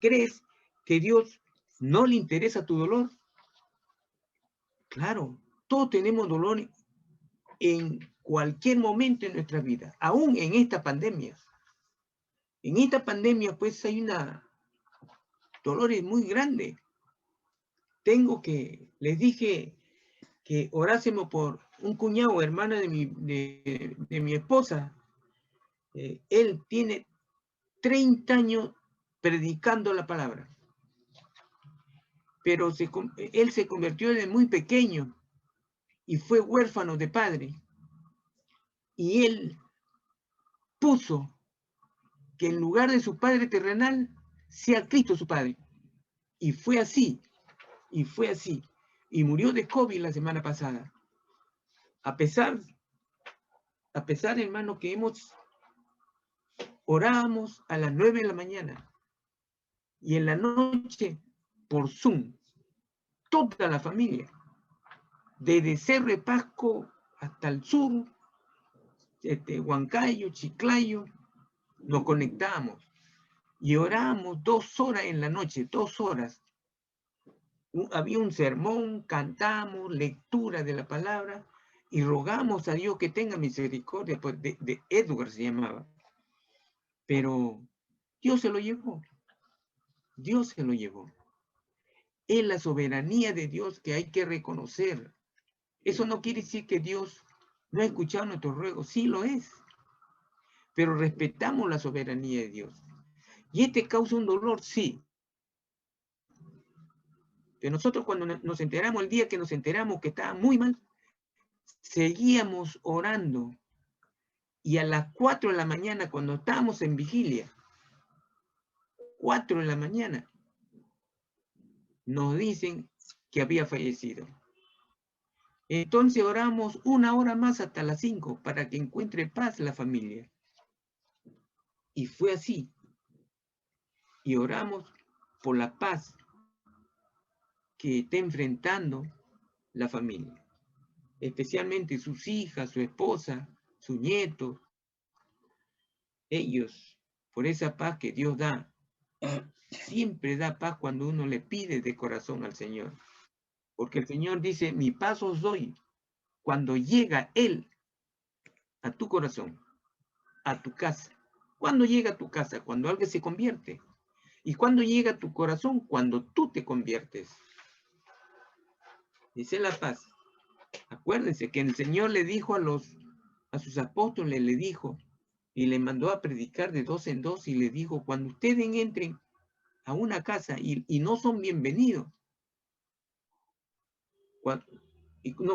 ¿Crees que Dios no le interesa tu dolor? Claro, todos tenemos dolor en cualquier momento en nuestra vida, aún en esta pandemia. En esta pandemia, pues, hay una dolores muy grande. Les dije que orásemos por un cuñado, hermana de mi esposa. Él tiene 30 años predicando la palabra. Pero él se convirtió desde muy pequeño y fue huérfano de padre. Y él puso que en lugar de su padre terrenal, sea Cristo su padre. Y fue así, y fue así. Y murió de COVID la semana pasada. A pesar, hermano, que orábamos a las 9 de la mañana y en la noche por Zoom, toda la familia, desde Cerro de Pasco hasta el sur, Huancayo, Chiclayo, nos conectamos y oramos 2 horas en la noche, 2 horas. Había un sermón, cantamos, lectura de la palabra y rogamos a Dios que tenga misericordia, pues de Edgar se llamaba. Pero Dios se lo llevó. Dios se lo llevó. Es la soberanía de Dios que hay que reconocer. Eso no quiere decir que Dios no ha escuchado nuestros ruegos. Sí lo es. Pero respetamos la soberanía de Dios. ¿Y causa un dolor? Sí. Pero nosotros cuando nos enteramos, el día que nos enteramos que estaba muy mal, seguíamos orando. Y a las 4 de la mañana, cuando estábamos en vigilia, 4 de la mañana, nos dicen que había fallecido. Entonces oramos 1 hora más hasta las 5 para que encuentre paz la familia. Y fue así. Y oramos por la paz que está enfrentando la familia. Especialmente sus hijas, su esposa, sus nietos. Ellos, por esa paz que Dios da, siempre da paz cuando uno le pide de corazón al Señor. Porque el Señor dice, mi paz os doy cuando llega Él a tu corazón, a tu casa. ¿Cuándo llega a tu casa? Cuando alguien se convierte. ¿Y cuándo llega a tu corazón? Cuando tú te conviertes. Dice la paz. Acuérdense que el Señor le dijo a sus apóstoles, le dijo, y le mandó a predicar de 2 en 2, y le dijo, cuando ustedes entren a una casa y no son bienvenidos,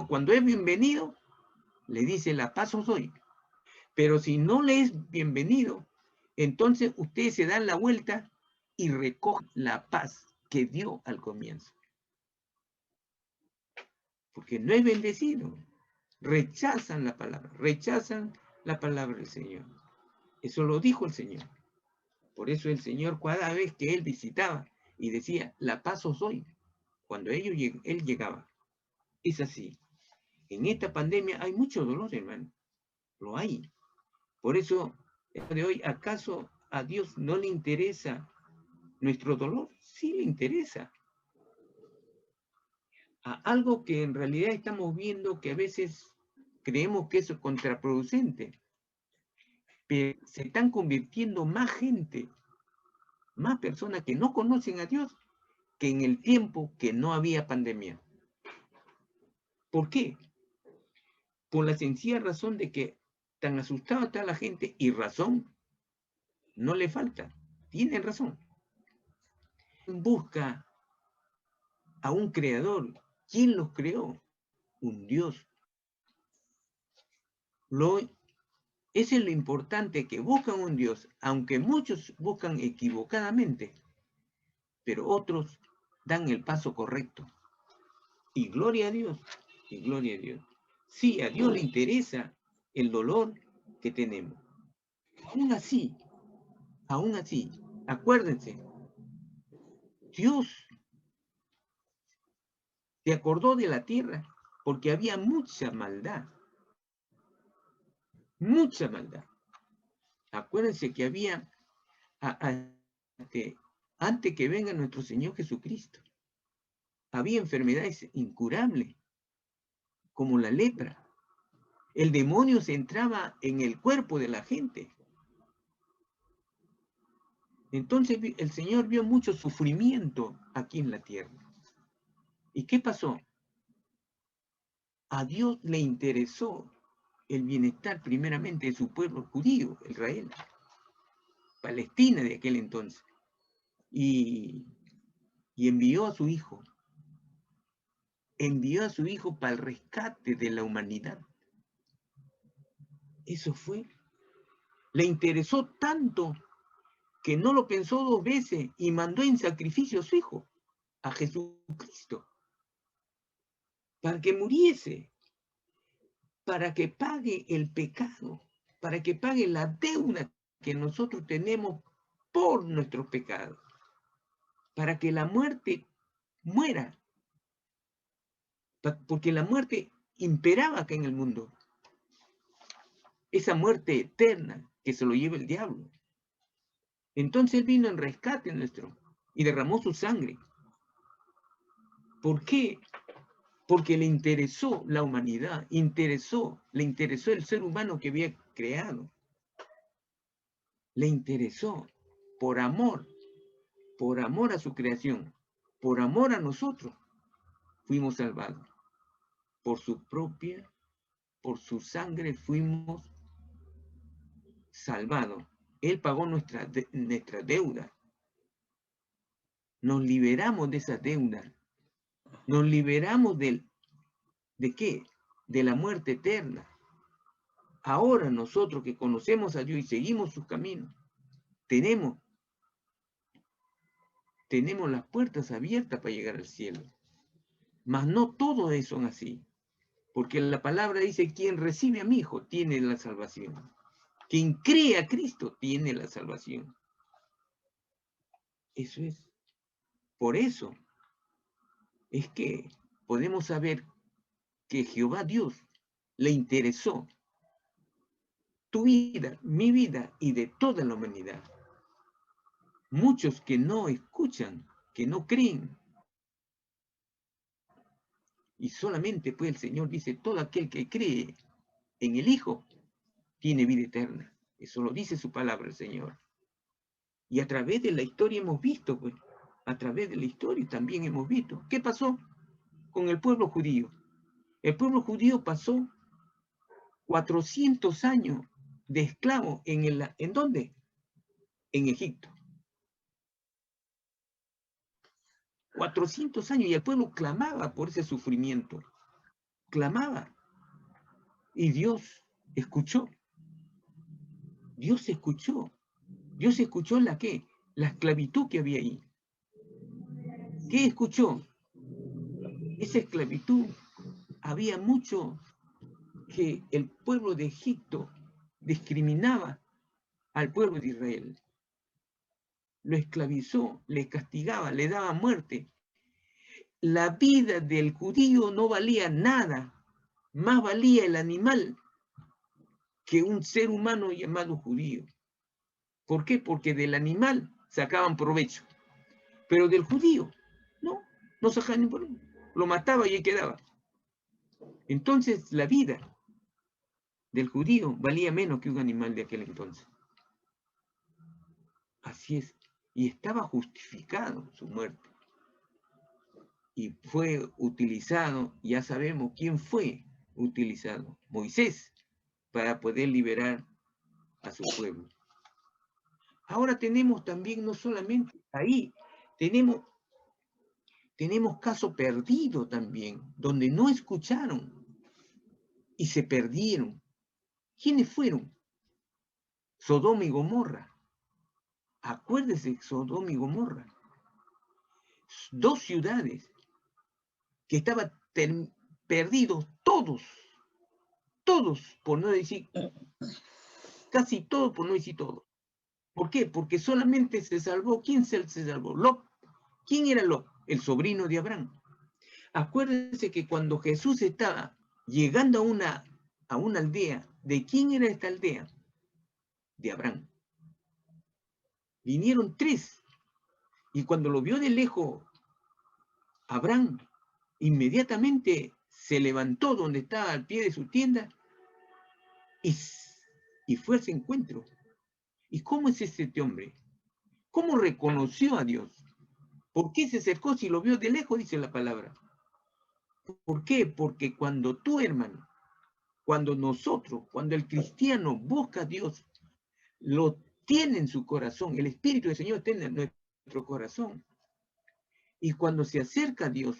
cuando es bienvenido, le dice, la paz os doy. Pero si no le es bienvenido, entonces ustedes se dan la vuelta y recogen la paz que dio al comienzo. Porque no es bendecido. Rechazan la palabra del Señor. Eso lo dijo el Señor. Por eso el Señor, cada vez que Él visitaba y decía, la paz os doy, cuando Él llegaba. Es así. En esta pandemia hay mucho dolor, hermano. Lo hay. Por eso, de hoy, ¿acaso a Dios no le interesa nuestro dolor? Sí le interesa. Algo que en realidad estamos viendo que a veces creemos que eso es contraproducente. Pero se están convirtiendo más gente, más personas que no conocen a Dios, que en el tiempo que no había pandemia. ¿Por qué? Por la sencilla razón de que tan asustada está la gente y razón no le falta. Tienen razón. Busca a un creador. ¿Quién los creó? Un Dios. Ese es lo importante, que buscan un Dios, aunque muchos buscan equivocadamente, pero otros dan el paso correcto. Y gloria a Dios, y gloria a Dios. Sí, a Dios le interesa el dolor que tenemos. Aún así, acuérdense, Dios se acordó de la tierra porque había mucha maldad. Mucha maldad. Acuérdense que había antes que venga nuestro Señor Jesucristo. Había enfermedades incurables, como la lepra. El demonio se entraba en el cuerpo de la gente. Entonces el Señor vio mucho sufrimiento aquí en la tierra. ¿Y qué pasó? A Dios le interesó el bienestar primeramente de su pueblo judío, Israel, Palestina de aquel entonces. Y envió a su Hijo. Envió a su Hijo para el rescate de la humanidad. Eso fue. Le interesó tanto que no lo pensó dos veces y mandó en sacrificio a su Hijo, a Jesucristo, para que muriese, para que pague el pecado, para que pague la deuda que nosotros tenemos por nuestros pecados, para que la muerte muera, porque la muerte imperaba acá en el mundo. Esa muerte eterna que se lo lleva el diablo. Entonces Él vino en rescate nuestro y derramó su sangre. ¿Por qué? Porque le interesó la humanidad, le interesó el ser humano que había creado. Le interesó por amor a su creación, por amor a nosotros, fuimos salvados. Por su sangre fuimos salvados. Él pagó nuestra deuda. Nos liberamos de esa deuda. Nos liberamos ¿de qué? De la muerte eterna. Ahora nosotros que conocemos a Dios y seguimos sus caminos, tenemos las puertas abiertas para llegar al cielo. Mas no todos son así. Porque la palabra dice, quien recibe a mi Hijo tiene la salvación. Quien cree a Cristo tiene la salvación. Eso es. Por eso es que podemos saber que Jehová Dios le interesó tu vida, mi vida y de toda la humanidad. Muchos que no escuchan, que no creen. Y solamente pues el Señor dice, todo aquel que cree en el Hijo tiene vida eterna. Eso lo dice su palabra el Señor. Y a través de la historia hemos visto, pues, a través de la historia también hemos visto. ¿Qué pasó con el pueblo judío? El pueblo judío pasó 400 años de esclavo ¿en dónde? En Egipto. 400 años y el pueblo clamaba por ese sufrimiento. Clamaba. Y Dios escuchó. Dios escuchó. Dios escuchó la esclavitud que había ahí. ¿Qué escuchó? Esa esclavitud. Había mucho que el pueblo de Egipto discriminaba al pueblo de Israel. Lo esclavizó, le castigaba, le daba muerte. La vida del judío no valía nada. Más valía el animal que un ser humano llamado judío. ¿Por qué? Porque del animal sacaban provecho. Pero del judío, no sacaban ni provecho. Lo mataba y ahí quedaba. Entonces la vida del judío valía menos que un animal de aquel entonces. Así es. Y estaba justificado su muerte. Y fue utilizado, ya sabemos quién fue utilizado, Moisés, para poder liberar a su pueblo. Ahora tenemos también, no solamente ahí, tenemos caso perdido también, donde no escucharon y se perdieron. ¿Quiénes fueron? Sodoma y Gomorra. Acuérdese, Sodoma y Gomorra. Dos ciudades que estaban perdidos todos, por no decir, casi todos, por no decir todos. ¿Por qué? Porque solamente se salvó, ¿quién se salvó? Lot. ¿Quién era Lot? El sobrino de Abraham. Acuérdense que cuando Jesús estaba llegando a una aldea, ¿de quién era esta aldea? De Abraham. Vinieron tres Y cuando lo vio de lejos, Abraham inmediatamente se levantó donde estaba al pie de su tienda y fue a ese encuentro. ¿Y cómo es este hombre? ¿Cómo reconoció a Dios? ¿Por qué se acercó si lo vio de lejos? Dice la palabra. ¿Por qué? Porque cuando tú, hermano, cuando nosotros, cuando el cristiano busca a Dios, lo tiene en su corazón, el Espíritu del Señor está en nuestro corazón. Y cuando se acerca a Dios,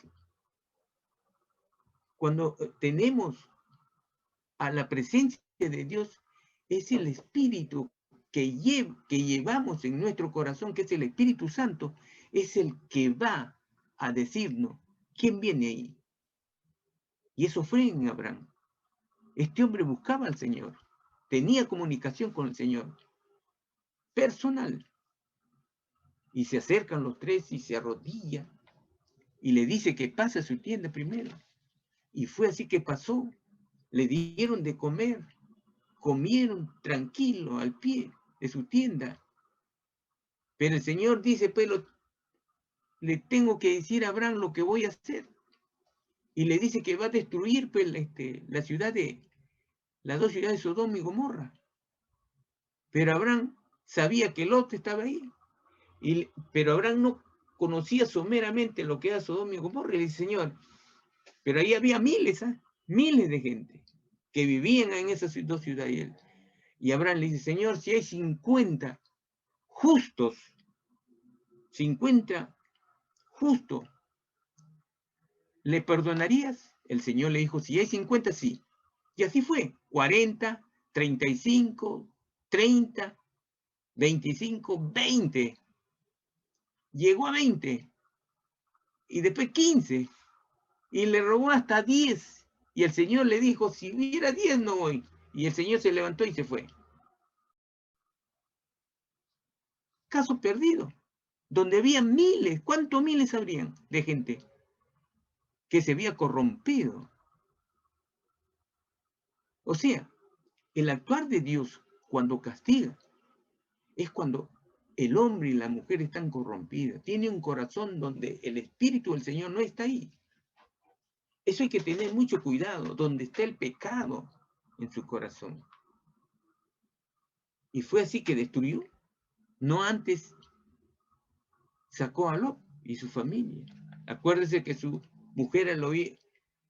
cuando tenemos a la presencia de Dios, es el Espíritu que llevamos en nuestro corazón, que es el Espíritu Santo, es el que va a decirnos quién viene ahí. Y eso fue en Abraham. Este hombre buscaba al Señor, tenía comunicación con el Señor, personal. Y se acercan los tres y se arrodilla y le dice que pase a su tienda primero. Y fue así que pasó. Le dieron de comer, comieron tranquilo al pie de su tienda. Pero el Señor dice, pues le tengo que decir a Abraham lo que voy a hacer. Y le dice que va a destruir pues, las dos ciudades de Sodoma y Gomorra. Pero Abraham sabía que Lot estaba ahí. Pero Abraham no conocía someramente lo que era Sodoma y Gomorra. Y le dice, Señor, pero ahí había miles de gente que vivían en esas dos ciudades. Y Abraham le dice, Señor, si hay 50 justos, 50 justos, ¿le perdonarías? El Señor le dijo, si hay 50, sí. Y así fue, 40, 35, 30, 25, 20. Llegó a 20 y después 15 y le robó hasta 10. Y el Señor le dijo, si hubiera 10 no voy. Y el Señor se levantó y se fue. Caso perdido, donde había miles, ¿cuántos miles habrían de gente que se había corrompido? O sea, el actuar de Dios cuando castiga es cuando el hombre y la mujer están corrompidos. Tiene un corazón donde el Espíritu del Señor no está ahí. Eso hay que tener mucho cuidado, donde está el pecado en su corazón. Y fue así que destruyó. No antes sacó a Lot y su familia. Acuérdese que su mujer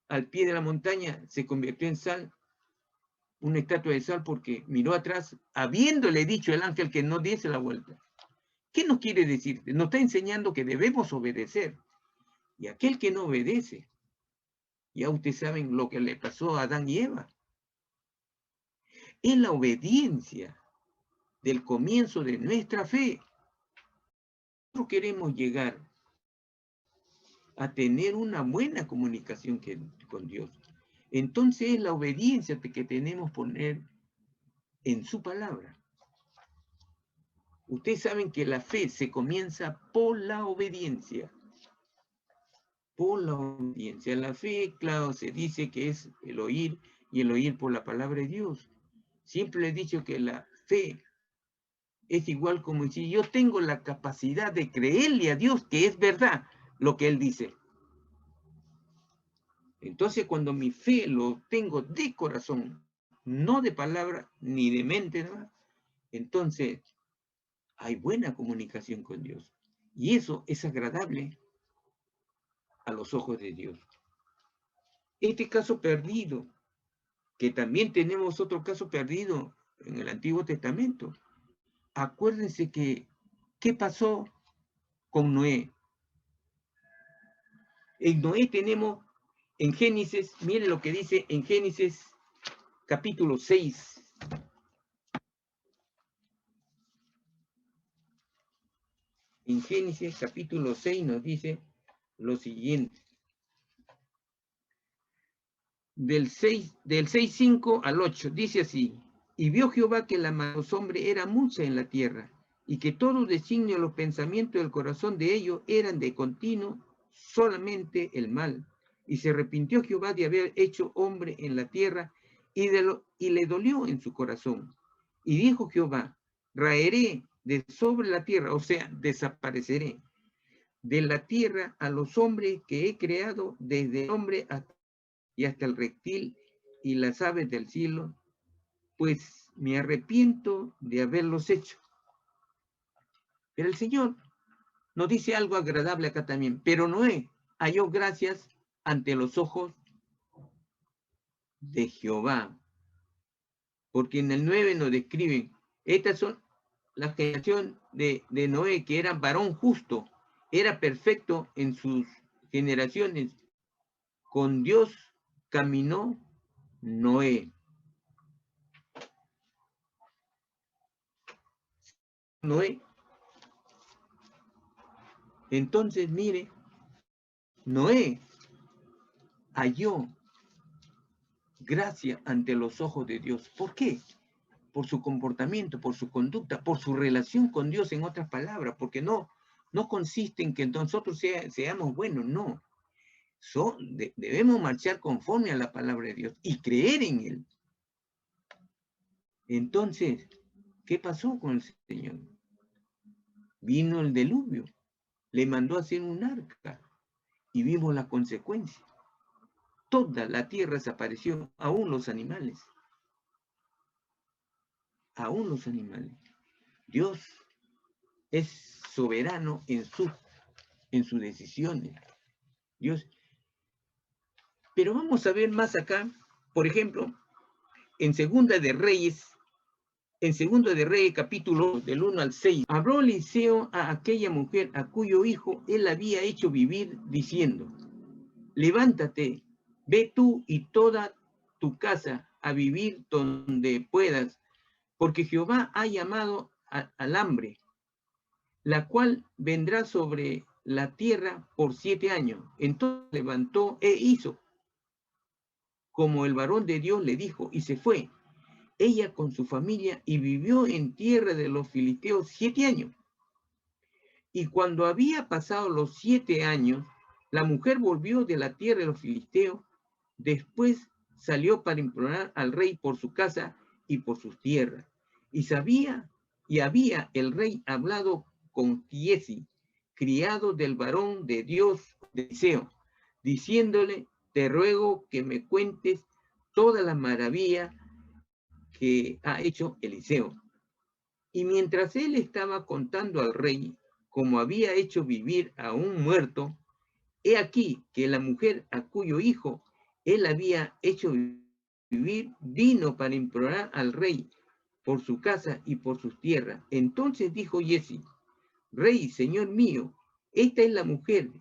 al pie de la montaña se convirtió en sal, una estatua de sal, porque miró atrás, habiéndole dicho el ángel que no diese la vuelta. ¿Qué nos quiere decir? Nos está enseñando que debemos obedecer. Y aquel que no obedece, ya ustedes saben lo que le pasó a Adán y Eva. Es la obediencia del comienzo de nuestra fe. Nosotros queremos llegar a tener una buena comunicación con Dios. Entonces es la obediencia que tenemos que poner en su palabra. Ustedes saben que la fe se comienza por la obediencia. Por la obediencia. La fe, claro, se dice que es el oír y el oír por la palabra de Dios. Siempre he dicho que la fe es igual como si yo tengo la capacidad de creerle a Dios que es verdad lo que Él dice. Entonces, cuando mi fe lo tengo de corazón, no de palabra ni de mente, ¿no? Entonces hay buena comunicación con Dios. Y eso es agradable a los ojos de Dios. Este caso perdido, que también tenemos otro caso perdido en el Antiguo Testamento. Acuérdense ¿qué pasó con Noé? En Noé tenemos en Génesis, mire lo que dice en Génesis capítulo 6. En Génesis capítulo 6 nos dice lo siguiente. Del 6:5 al 8, dice así: y vio Jehová que la maldad de los hombres era mucha en la tierra, y que todo designio de los pensamientos del corazón de ellos eran de continuo solamente el mal. Y se arrepintió Jehová de haber hecho hombre en la tierra, y le dolió en su corazón. Y dijo Jehová: raeré de sobre la tierra, o sea, desapareceré, de la tierra a los hombres que he creado, desde el hombre y hasta el reptil y las aves del cielo, pues me arrepiento de haberlos hecho. Pero el Señor nos dice algo agradable acá también. Pero Noé halló gracias ante los ojos de Jehová. Porque en el 9 nos describen, estas son la generación de Noé, que era varón justo, era perfecto en sus generaciones. Con Dios caminó Noé. Noé. Entonces, mire, Noé halló gracia ante los ojos de Dios. ¿Por qué? Por su comportamiento, por su conducta, por su relación con Dios, en otras palabras, porque no consiste en que nosotros seamos buenos, no. Debemos marchar conforme a la palabra de Dios y creer en Él. Entonces, ¿qué pasó con el Señor? Vino el diluvio, le mandó a hacer un arca y vimos la consecuencia. Toda la tierra desapareció, aún los animales. Aún los animales. Dios es soberano en sus decisiones. Dios. Pero vamos a ver más acá, por ejemplo, en Segunda de Reyes, capítulo del 1 al 6, habló Eliseo a aquella mujer a cuyo hijo él había hecho vivir, diciendo, levántate, ve tú y toda tu casa a vivir donde puedas, porque Jehová ha llamado al hambre, la cual vendrá sobre la tierra por 7 años. Entonces levantó e hizo como el varón de Dios le dijo, y se fue ella con su familia y vivió en tierra de los filisteos 7 años. Y cuando había pasado los 7 años, la mujer volvió de la tierra de los filisteos. Después salió para implorar al rey por su casa y por sus tierras. Y había el rey hablado con Giesi, criado del varón de Dios de Eliseo, diciéndole, te ruego que me cuentes toda la maravilla que ha hecho Eliseo. Y mientras él estaba contando al rey como había hecho vivir a un muerto, he aquí que la mujer a cuyo hijo él había hecho vivir vino para implorar al rey por su casa y por sus tierras. Entonces dijo Giesi, rey, señor mío, esta es la mujer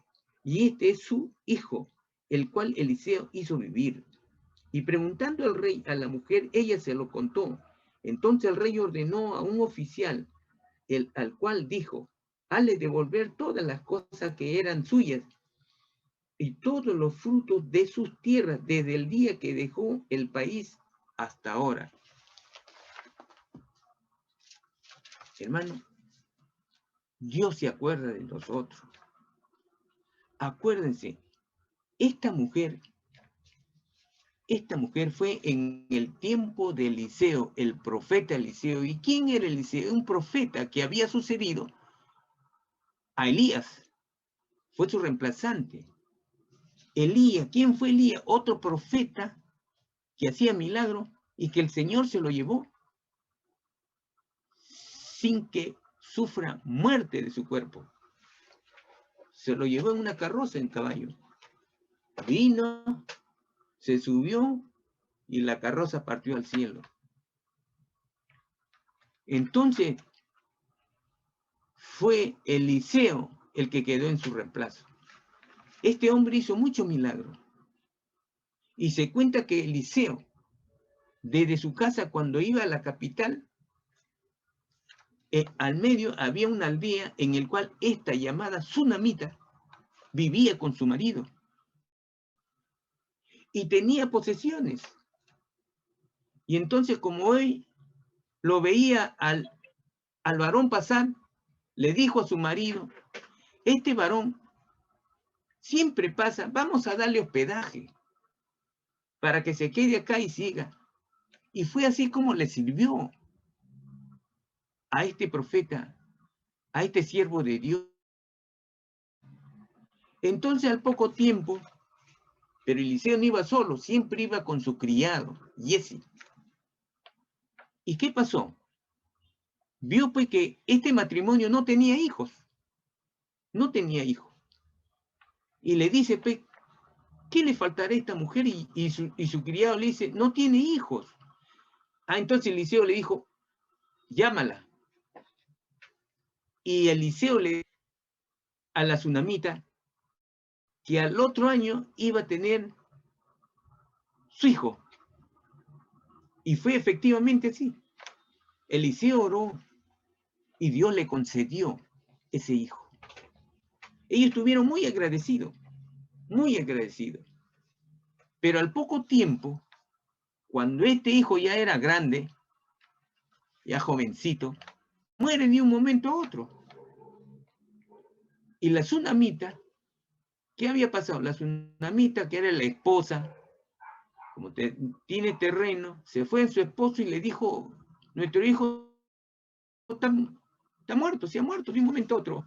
y este es su hijo, el cual Eliseo hizo vivir. Y preguntando al rey a la mujer, ella se lo contó. Entonces el rey ordenó a un oficial, al cual dijo, hazle devolver todas las cosas que eran suyas y todos los frutos de sus tierras desde el día que dejó el país hasta ahora. Hermano, Dios se acuerda de nosotros. Acuérdense, esta mujer fue en el tiempo de Eliseo, el profeta Eliseo. ¿Y quién era Eliseo? Un profeta que había sucedido a Elías. Fue su reemplazante. Elías, ¿quién fue Elías? Otro profeta que hacía milagros y que el Señor se lo llevó sin que sufra muerte de su cuerpo. Se lo llevó en una carroza en caballo. Vino, se subió y la carroza partió al cielo. Entonces fue Eliseo el que quedó en su reemplazo. Este hombre hizo muchos milagros. Y se cuenta que Eliseo, desde su casa cuando iba a la capital, al medio había una aldea en el cual esta llamada Sunamita vivía con su marido. Y tenía posesiones. Y entonces, como hoy lo veía al varón pasar, le dijo a su marido, este varón siempre pasa, vamos a darle hospedaje para que se quede acá y siga. Y fue así como le sirvió a este profeta, a este siervo de Dios, Entonces al poco tiempo, pero Eliseo no iba solo, siempre iba con su criado, Giezi. ¿Y qué pasó? Vio pues que este matrimonio no tenía hijos, no tenía hijos. Y le dice, pues, ¿qué le faltará a esta mujer? Y su criado le dice, no tiene hijos. Ah, entonces Eliseo le dijo, llámala. Y Eliseo le dijo a la tsunamita que al otro año iba a tener su hijo. Y fue efectivamente así. Eliseo oró y Dios le concedió ese hijo. Ellos estuvieron muy agradecidos, muy agradecidos. Pero al poco tiempo, cuando este hijo ya era grande, ya jovencito, muere de un momento a otro. Y la tsunamita, ¿qué había pasado? La tsunamita, que era la esposa, como tiene terreno, se fue en su esposo y le dijo, nuestro hijo está muerto, se ha muerto de un momento a otro.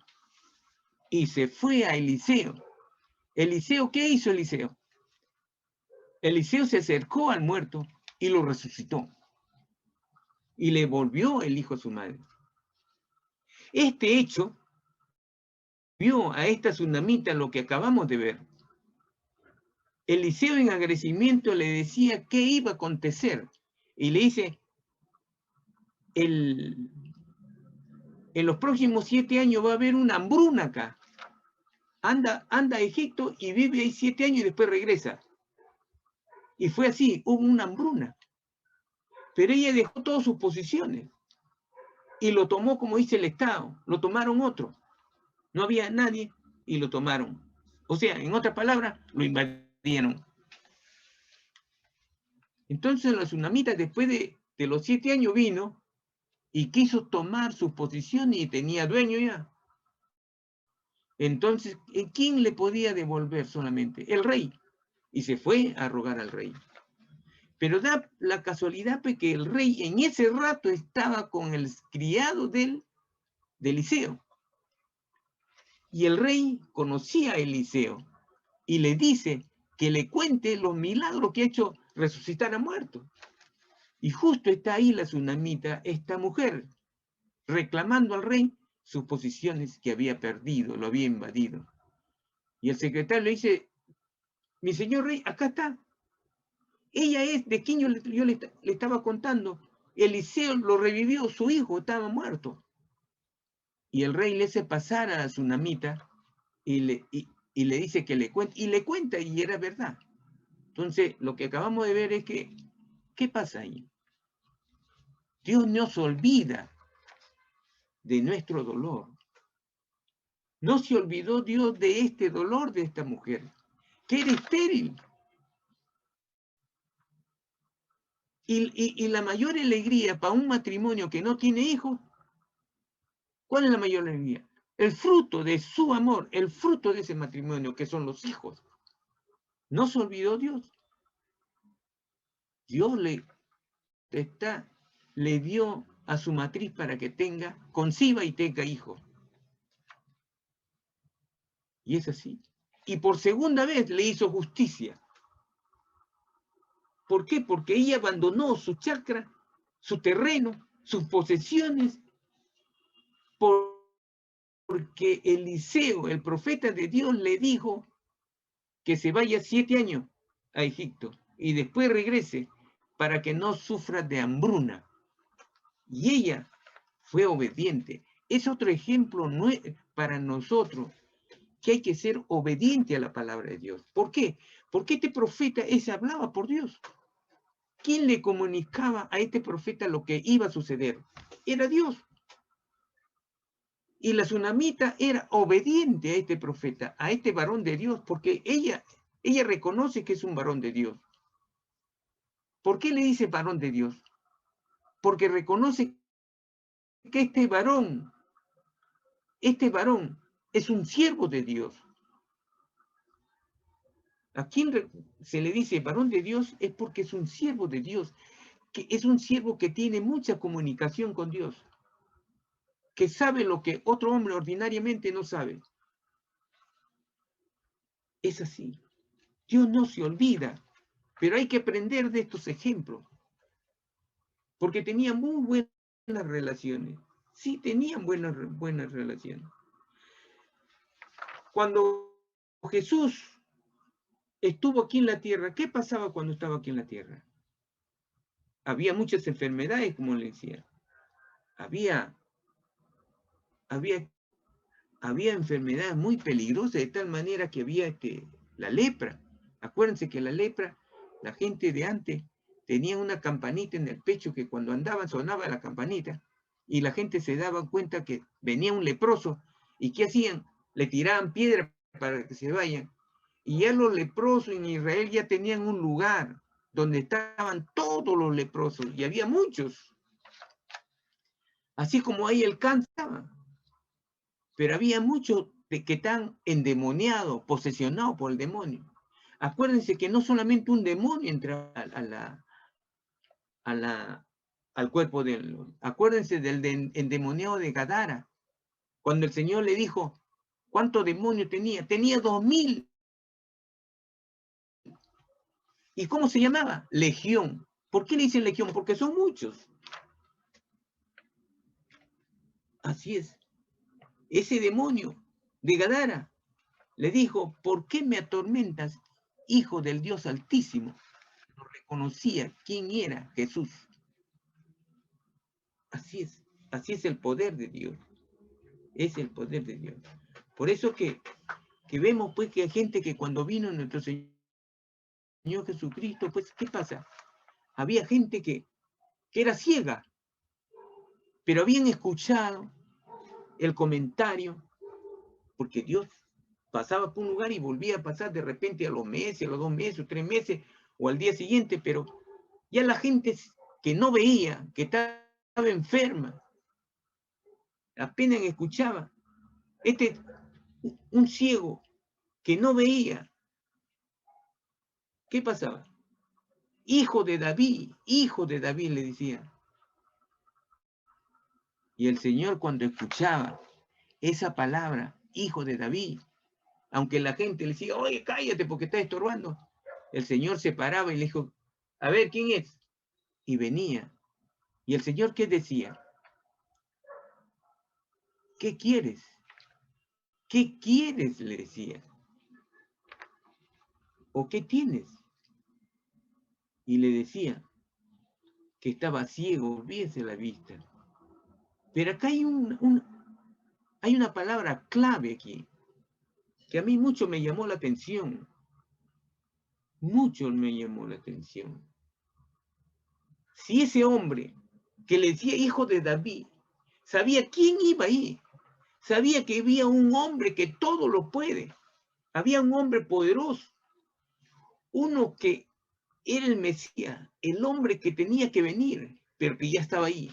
Y se fue a Eliseo. Eliseo, ¿qué hizo Eliseo? Eliseo se acercó al muerto y lo resucitó. Y le volvió el hijo a su madre. Este hecho vio a esta tsunamita lo que acabamos de ver. Eliseo en agradecimiento le decía qué iba a acontecer. Y le dice, en los próximos 7 años va a haber una hambruna acá. Anda a Egipto y vive ahí 7 años y después regresa. Y fue así, hubo una hambruna. Pero ella dejó todas sus posiciones y lo tomó, como dice el Estado, lo tomaron otros. No había nadie y lo tomaron. O sea, en otras palabras, lo invadieron. Entonces la tsunamita, después de los 7 años, vino y quiso tomar sus posiciones y tenía dueño ya. Entonces, ¿quién le podía devolver solamente? El rey. Y se fue a rogar al rey. Pero da la casualidad pues, que el rey en ese rato estaba con el criado de Eliseo. Y el rey conocía a Eliseo y le dice que le cuente los milagros que ha hecho resucitar a muertos. Y justo está ahí la tsunamita, esta mujer, reclamando al rey sus posiciones que había perdido, lo había invadido. Y el secretario le dice, mi señor rey, acá está. Ella es de quien yo le estaba contando. Eliseo lo revivió, su hijo estaba muerto. Y el rey le hace pasar a la tsunamita y le dice que le cuente. Y le cuenta y era verdad. Entonces, lo que acabamos de ver es que, ¿qué pasa ahí? Dios no se olvida de nuestro dolor. No se olvidó Dios de este dolor de esta mujer, que era estéril. Y la mayor alegría para un matrimonio que no tiene hijos, ¿cuál es la mayor alegría? El fruto de su amor, el fruto de ese matrimonio, que son los hijos. No se olvidó Dios. Dios le dio a su matriz para que conciba y tenga hijos. Y es así. Y por segunda vez le hizo justicia. ¿Por qué? Porque ella abandonó su chacra, su terreno, sus posesiones, porque Eliseo, el profeta de Dios, le dijo que se vaya 7 años a Egipto y después regrese para que no sufra de hambruna. Y ella fue obediente. Es otro ejemplo para nosotros, que hay que ser obediente a la palabra de Dios. ¿Por qué? Porque este profeta hablaba por Dios. ¿Quién le comunicaba a este profeta lo que iba a suceder? Era Dios. Y la tsunamita era obediente a este profeta, a este varón de Dios, porque ella reconoce que es un varón de Dios. ¿Por qué le dice varón de Dios? Porque reconoce que este varón es un siervo de Dios. A quien se le dice varón de Dios es porque es un siervo de Dios, que es un siervo que tiene mucha comunicación con Dios, que sabe lo que otro hombre ordinariamente no sabe. Es así. Dios no se olvida, pero hay que aprender de estos ejemplos, porque tenían muy buenas relaciones. Sí, tenían buenas relaciones. Cuando Jesús estuvo aquí en la tierra, ¿qué pasaba cuando estaba aquí en la tierra? Había muchas enfermedades, como le decía. Había enfermedades muy peligrosas, de tal manera que había la lepra. Acuérdense que la lepra, la gente de antes tenía una campanita en el pecho que cuando andaban sonaba la campanita y la gente se daba cuenta que venía un leproso y ¿qué hacían? Le tiraban piedra para que se vayan. Y ya los leprosos en Israel ya tenían un lugar donde estaban todos los leprosos y había muchos. Así como ahí el cáncer, pero había muchos que están endemoniados, posesionados por el demonio. Acuérdense que no solamente un demonio entra al cuerpo del... Acuérdense del endemoniado de Gadara, cuando el Señor le dijo, ¿cuántos demonios tenía? Tenía 2000. ¿Y cómo se llamaba? Legión. ¿Por qué le dicen legión? Porque son muchos. Así es. Ese demonio de Gadara le dijo, ¿por qué me atormentas, hijo del Dios Altísimo? No reconocía quién era Jesús. Así es el poder de Dios. Es el poder de Dios. Por eso que vemos pues que hay gente que cuando vino nuestro Señor Jesucristo, pues, ¿qué pasa? Había gente que era ciega, pero habían escuchado el comentario, porque Dios pasaba por un lugar y volvía a pasar de repente a los meses, a los 2 meses, 3 meses, o al día siguiente, pero ya la gente que no veía, que estaba enferma, apenas escuchaba. Un ciego que no veía, ¿qué pasaba? Hijo de David, le decía. Y el Señor cuando escuchaba esa palabra, hijo de David, aunque la gente le decía, oye, cállate porque estás estorbando, el Señor se paraba y le dijo, a ver, ¿quién es? Y venía. ¿Y el Señor qué decía? ¿Qué quieres? ¿Qué quieres? Le decía. ¿O qué tienes? Y le decía que estaba ciego, olvídese la vista. Pero acá hay una palabra clave aquí, que a mí mucho me llamó la atención. Mucho me llamó la atención. Si ese hombre que le decía hijo de David, sabía quién iba ahí, sabía que había un hombre que todo lo puede, había un hombre poderoso, uno que era el Mesías, el hombre que tenía que venir, pero que ya estaba ahí.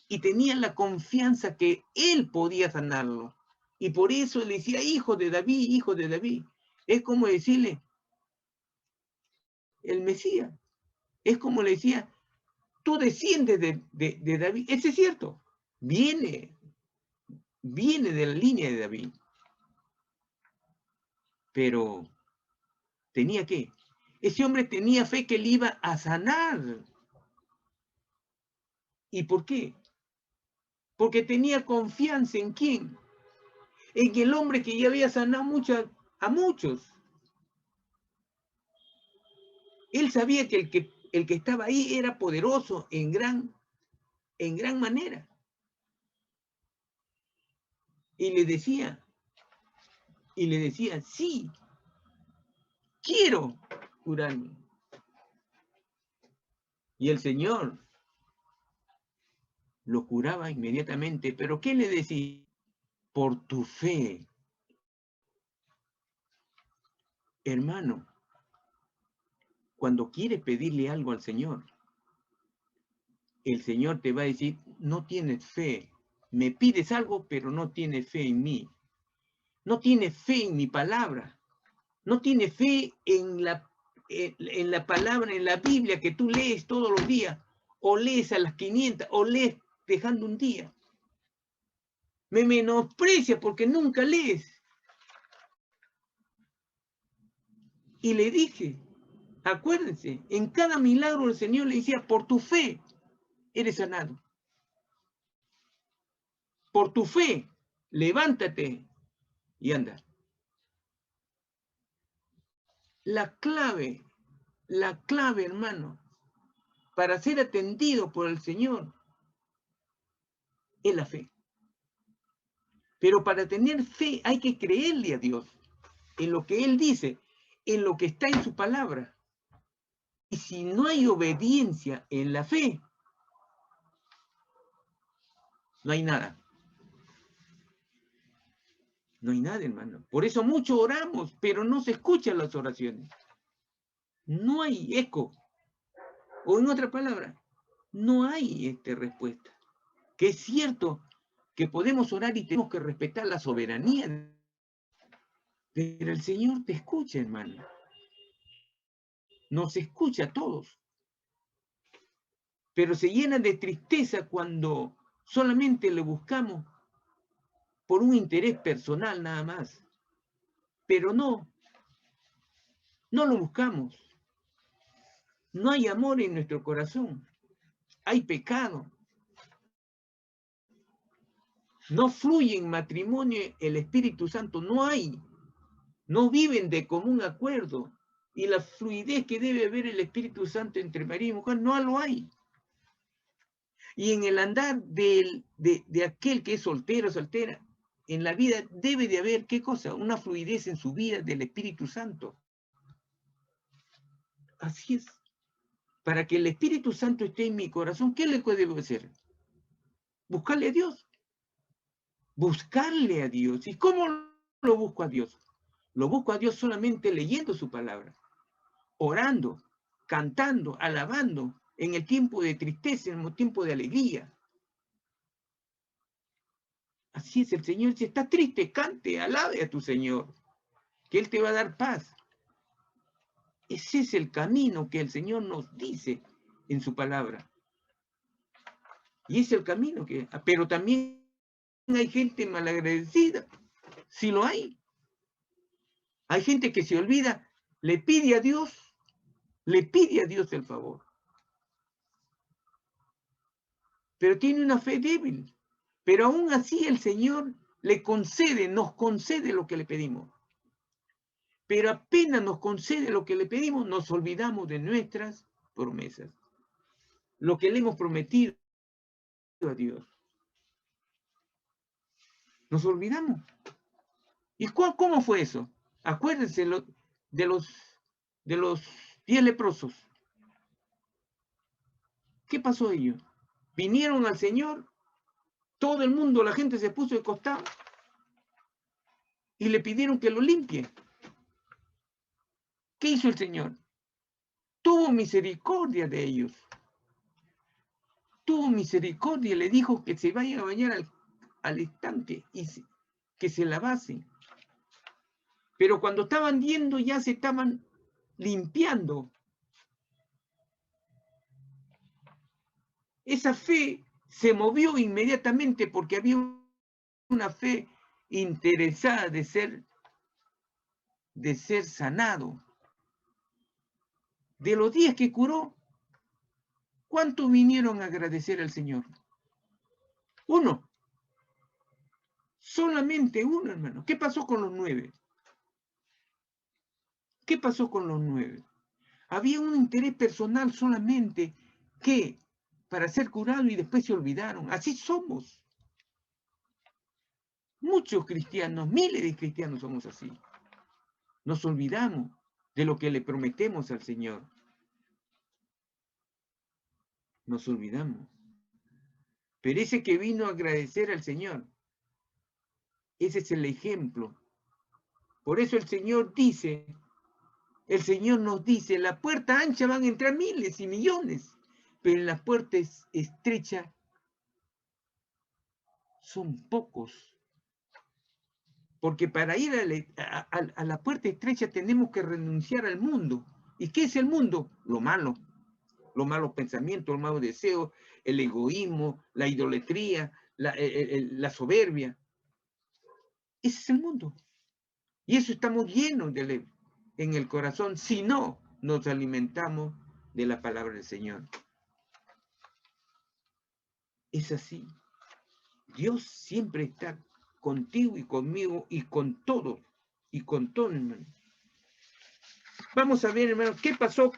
Y tenía la confianza que él podía sanarlo. Y por eso le decía, hijo de David, hijo de David. Es como decirle, el Mesías. Es como le decía, tú desciendes de David. Ese es cierto. Viene de la línea de David. Pero tenía que. Ese hombre tenía fe que le iba a sanar. ¿Y por qué? Porque tenía confianza en quién. En el hombre que ya había sanado a muchos. Él sabía que el que estaba ahí era poderoso en gran manera. Y le decía, sí, quiero curarme. Y el Señor lo curaba inmediatamente. ¿Pero qué le decía? Por tu fe. Hermano, cuando quieres pedirle algo al Señor, el Señor te va a decir, no tienes fe. Me pides algo, pero no tienes fe en mí. No tienes fe en mi palabra. No tienes fe en la palabra, en la Biblia que tú lees todos los días, o lees a las 500, o lees dejando un día. Me menosprecia porque nunca lees. Y le dije, acuérdense, en cada milagro el Señor le decía, por tu fe eres sanado. Por tu fe, levántate y anda. La clave, hermano, para ser atendido por el Señor es la fe. Pero para tener fe hay que creerle a Dios en lo que Él dice, en lo que está en su palabra. Y si no hay obediencia en la fe, no hay nada. No hay nada, hermano. Por eso mucho oramos, pero no se escuchan las oraciones. No hay eco. O en otra palabra, no hay respuesta. Que es cierto que podemos orar y tenemos que respetar la soberanía, pero el Señor te escucha, hermano. Nos escucha a todos. Pero se llena de tristeza cuando solamente le buscamos por un interés personal nada más. Pero no lo buscamos. No hay amor en nuestro corazón. Hay pecado. No fluye en matrimonio el Espíritu Santo. No hay. No viven de común acuerdo. Y la fluidez que debe haber el Espíritu Santo entre marido y mujer, no lo hay. Y en el andar de aquel que es soltero, soltera, en la vida debe de haber, ¿qué cosa? Una fluidez en su vida del Espíritu Santo. Así es. Para que el Espíritu Santo esté en mi corazón, ¿qué le debo hacer? Buscarle a Dios. Buscarle a Dios. ¿Y cómo lo busco a Dios? Lo busco a Dios solamente leyendo su palabra, orando, cantando, alabando, en el tiempo de tristeza, en el tiempo de alegría. Así es, el Señor, si estás triste, cante, alabe a tu Señor, que Él te va a dar paz. Ese es el camino que el Señor nos dice en su palabra. Y es el camino que... Pero también hay gente malagradecida, si lo hay. Hay gente que se olvida, le pide a Dios el favor. Pero tiene una fe débil. Pero aún así el Señor nos concede lo que le pedimos. Pero apenas nos concede lo que le pedimos, nos olvidamos de nuestras promesas. Lo que le hemos prometido a Dios. Nos olvidamos. ¿Y cómo fue eso? Acuérdense de los 10 leprosos. ¿Qué pasó a ellos? Vinieron al Señor, todo el mundo, la gente se puso de costado y le pidieron que lo limpie. ¿Qué hizo el Señor? Tuvo misericordia de ellos. Tuvo misericordia, le dijo que se vayan a bañar al instante y que se lavasen. Pero cuando estaban yendo ya se estaban limpiando. Esa fe se movió inmediatamente porque había una fe interesada de ser sanado. De los 10 que curó, ¿cuántos vinieron a agradecer al Señor? Uno. Solamente uno, hermano. ¿Qué pasó con los 9? ¿Qué pasó con los 9? Había un interés personal solamente que para ser curado y después se olvidaron. Así somos. Muchos cristianos, miles de cristianos somos así. Nos olvidamos de lo que le prometemos al Señor. Nos olvidamos. Pero ese que vino a agradecer al Señor, ese es el ejemplo. Por eso el Señor nos dice, la puerta ancha van a entrar miles y millones, pero en la puerta estrecha son pocos. Porque para ir a la puerta estrecha tenemos que renunciar al mundo. ¿Y qué es el mundo? Lo malo. Los malos pensamientos, los malos deseos, el egoísmo, la idolatría, la soberbia. Ese es el mundo. Y eso estamos llenos de él. en el corazón si no nos alimentamos de la palabra del Señor. Es así. Dios siempre está contigo y conmigo y con todo, hermano. Vamos a ver, hermano, qué pasó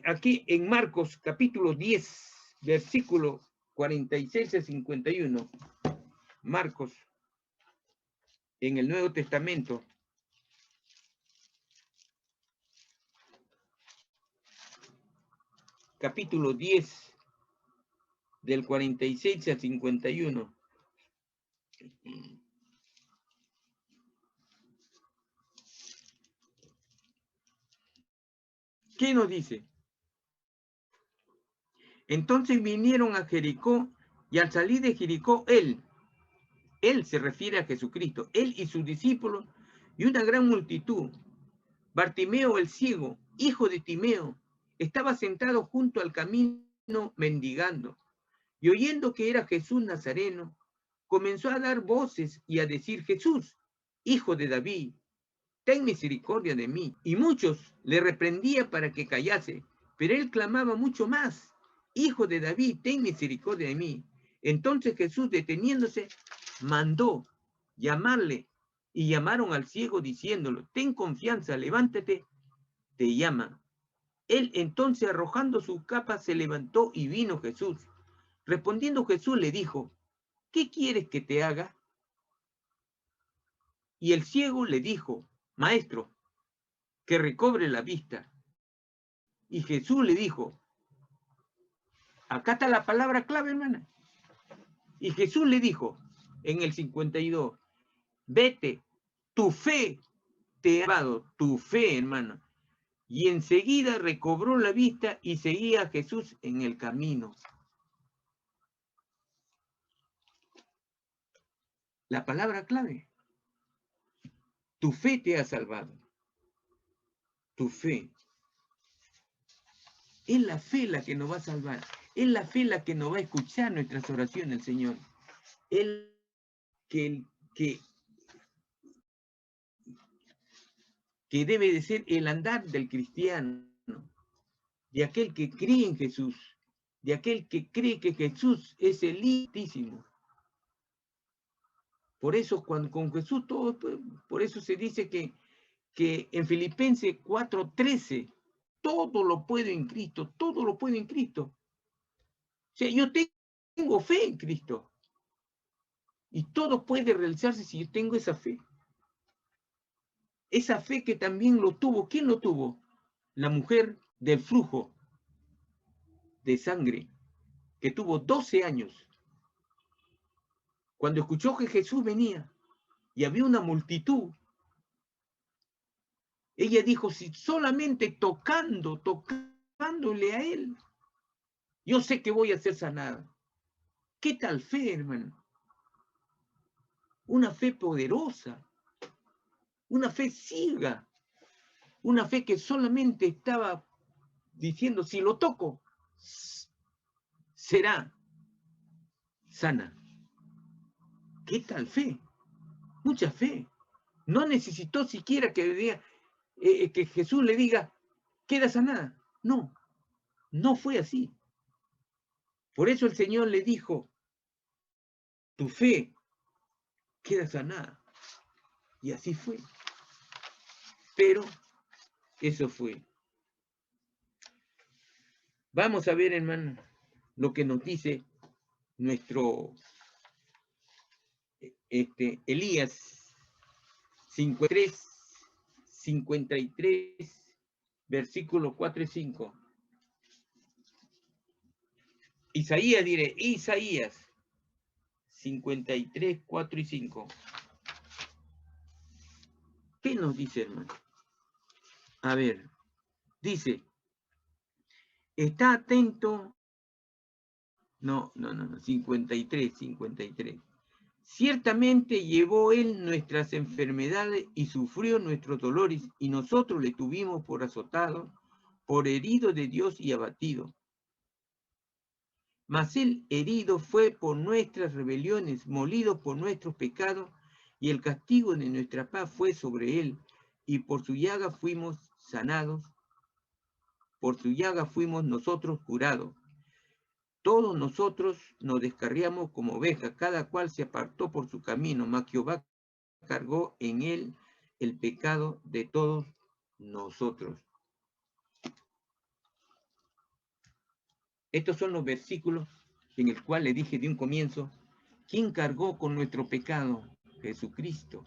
aquí en Marcos capítulo 10, versículo 46 a 51. Marcos, en el Nuevo Testamento. Capítulo 10, del 46 al 51. ¿Qué nos dice? Entonces vinieron a Jericó, y al salir de Jericó, él se refiere a Jesucristo, él y sus discípulos, y una gran multitud. Bartimeo el ciego, hijo de Timeo, estaba sentado junto al camino mendigando, y oyendo que era Jesús Nazareno, comenzó a dar voces y a decir: Jesús, hijo de David, ten misericordia de mí. Y muchos le reprendían para que callase, pero él clamaba mucho más: Hijo de David, ten misericordia de mí. Entonces Jesús, deteniéndose, mandó llamarle, y llamaron al ciego diciéndolo: ten confianza, levántate, te llama. Él entonces, arrojando su capa, se levantó y vino Jesús. Respondiendo Jesús le dijo: ¿qué quieres que te haga? Y el ciego le dijo: Maestro, que recobre la vista. Y Jesús le dijo, acá está la palabra clave, hermana. Y Jesús le dijo en el 52, vete, tu fe te ha dado, tu fe, hermano. Y enseguida recobró la vista y seguía a Jesús en el camino. La palabra clave. Tu fe te ha salvado. Tu fe. Es la fe la que nos va a salvar. Es la fe la que nos va a escuchar nuestras oraciones, Señor. Él que debe de ser el andar del cristiano, de aquel que cree en Jesús, de aquel que cree que Jesús es el Altísimo. Por eso con Jesús todo, por eso se dice que en Filipenses 4:13, todo lo puedo en Cristo, todo lo puedo en Cristo. O sea, yo tengo fe en Cristo. Y todo puede realizarse si yo tengo esa fe. Esa fe que también lo tuvo. ¿Quién lo tuvo? La mujer del flujo de sangre, que tuvo 12 años. Cuando escuchó que Jesús venía y había una multitud, ella dijo: si solamente tocándole a él, yo sé que voy a ser sanada. ¿Qué tal fe, hermano? Una fe poderosa, una fe ciega, una fe que solamente estaba diciendo: si lo toco, será sana. ¿Qué tal fe? Mucha fe. No necesitó siquiera que Jesús le diga: queda sanada. No, no fue así. Por eso el Señor le dijo: tu fe queda sanada. Y así fue. Pero eso fue. Vamos a ver, hermano, lo que nos dice nuestro Elías 53, versículos 4 y 5. Isaías 53, 4 y 5. ¿Qué nos dice, hermano? A ver, dice: está atento. No, 53. Ciertamente llevó él nuestras enfermedades y sufrió nuestros dolores, y nosotros le tuvimos por azotado, por herido de Dios y abatido. Mas él herido fue por nuestras rebeliones, molido por nuestros pecados, y el castigo de nuestra paz fue sobre él, y por su llaga fuimos sanados, por su llaga fuimos nosotros curados. Todos nosotros nos descarriamos como ovejas, cada cual se apartó por su camino, mas Jehová cargó en él el pecado de todos nosotros. Estos son los versículos en el cual le dije de un comienzo, ¿quién cargó con nuestro pecado? Jesucristo.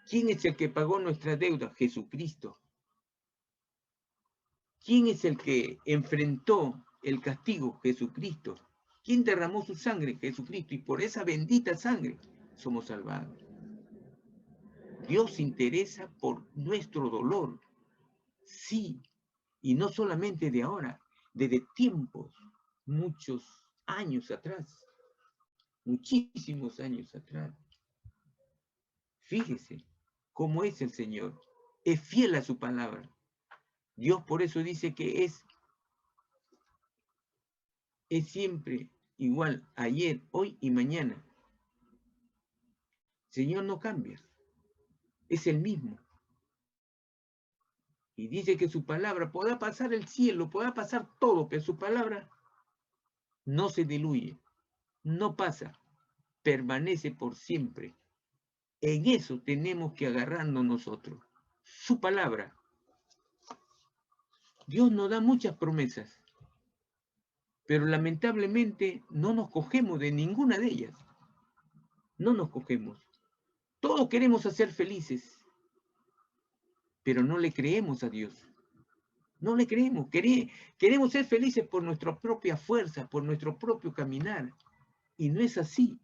¿Quién es el que pagó nuestra deuda? Jesucristo. ¿Quién es el que enfrentó el castigo? Jesucristo. ¿Quién derramó su sangre? Jesucristo. Y por esa bendita sangre somos salvados. Dios se interesa por nuestro dolor. Sí. Y no solamente de ahora, desde tiempos, muchos años atrás. Muchísimos años atrás. Fíjese cómo es el Señor. Es fiel a su palabra. Dios por eso dice que es siempre igual, ayer, hoy y mañana. El Señor no cambia, es el mismo. Y dice que su palabra podrá pasar el cielo, podrá pasar todo, pero su palabra no se diluye, no pasa, permanece por siempre. En eso tenemos que agarrarnos nosotros. Su palabra. Dios nos da muchas promesas, pero lamentablemente no nos cogemos de ninguna de ellas. No nos cogemos. Todos queremos ser felices, pero no le creemos a Dios. No le creemos. Queremos ser felices por nuestra propia fuerza, por nuestro propio caminar. Y no es así.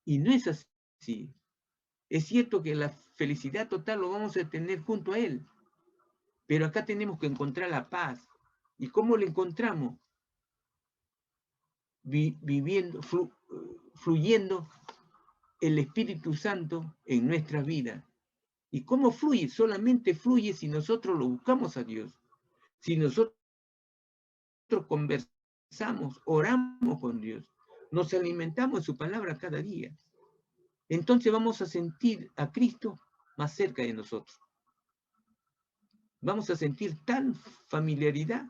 Y no es así. Es cierto que la felicidad total lo vamos a tener junto a Él. Pero acá tenemos que encontrar la paz. ¿Y cómo la encontramos? Viviendo, fluyendo el Espíritu Santo en nuestra vida. ¿Y cómo fluye? Solamente fluye si nosotros lo buscamos a Dios. Si nosotros conversamos, oramos con Dios, nos alimentamos de su palabra cada día, entonces vamos a sentir a Cristo más cerca de nosotros. Vamos a sentir tal familiaridad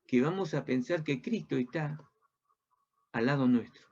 que vamos a pensar que Cristo está al lado nuestro.